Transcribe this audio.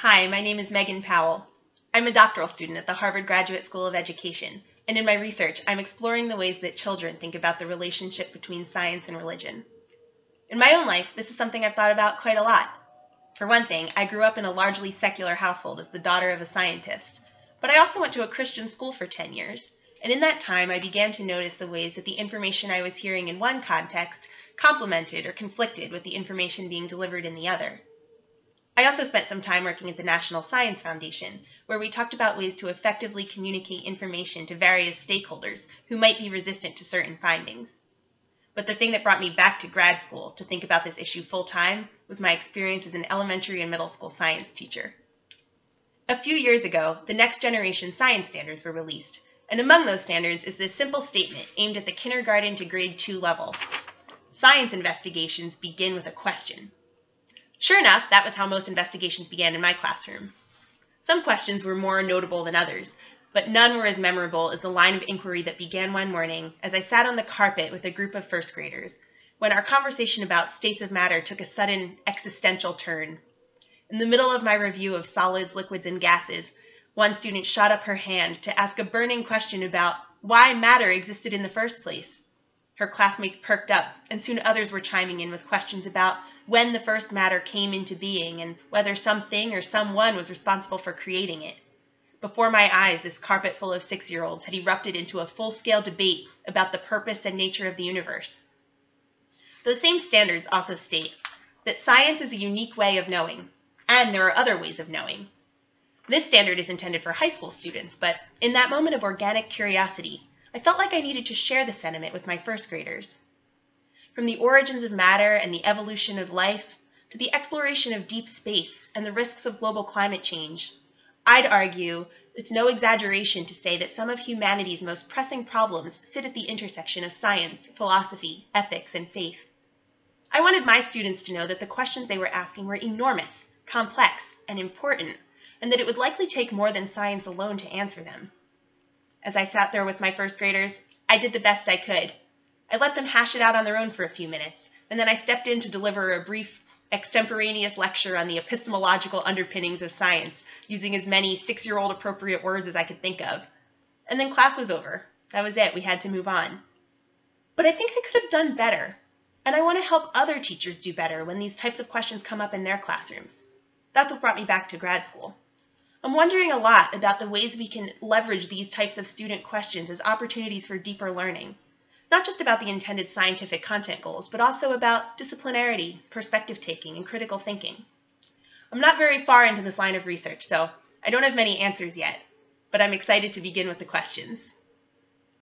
Hi, my name is Megan Powell. I'm a doctoral student at the Harvard Graduate School of Education, and in my research, I'm exploring the ways that children think about the relationship between science and religion. In my own life, this is something I've thought about quite a lot. For one thing, I grew up in a largely secular household as the daughter of a scientist, but I also went to a Christian school for 10 years, and in that time, I began to notice the ways that the information I was hearing in one context complemented or conflicted with the information being delivered in the other. I also spent some time working at the National Science Foundation, where we talked about ways to effectively communicate information to various stakeholders who might be resistant to certain findings. But the thing that brought me back to grad school to think about this issue full-time was my experience as an elementary and middle school science teacher. A few years ago, the next generation science standards were released, and among those standards is this simple statement aimed at the kindergarten to grade 2 level. Science investigations begin with a question. Sure enough, that was how most investigations began in my classroom. Some questions were more notable than others, but none were as memorable as the line of inquiry that began one morning as I sat on the carpet with a group of first graders, when our conversation about states of matter took a sudden existential turn. In the middle of my review of solids, liquids, and gases, one student shot up her hand to ask a burning question about why matter existed in the first place. Her classmates perked up, and soon others were chiming in with questions about when the first matter came into being and whether something or someone was responsible for creating it. Before my eyes, this carpet full of 6-year-olds had erupted into a full-scale debate about the purpose and nature of the universe. Those same standards also state that science is a unique way of knowing, and there are other ways of knowing. This standard is intended for high school students, but in that moment of organic curiosity, I felt like I needed to share the sentiment with my first graders. From the origins of matter and the evolution of life, to the exploration of deep space and the risks of global climate change, I'd argue it's no exaggeration to say that some of humanity's most pressing problems sit at the intersection of science, philosophy, ethics, and faith. I wanted my students to know that the questions they were asking were enormous, complex, and important, and that it would likely take more than science alone to answer them. As I sat there with my first graders, I did the best I could. I let them hash it out on their own for a few minutes, and then I stepped in to deliver a brief, extemporaneous lecture on the epistemological underpinnings of science, using as many 6-year-old appropriate words as I could think of. And then class was over. That was it. We had to move on. But I think I could have done better, and I want to help other teachers do better when these types of questions come up in their classrooms. That's what brought me back to grad school. I'm wondering a lot about the ways we can leverage these types of student questions as opportunities for deeper learning. Not just about the intended scientific content goals, but also about disciplinarity, perspective taking, and critical thinking. I'm not very far into this line of research, so I don't have many answers yet, but I'm excited to begin with the questions.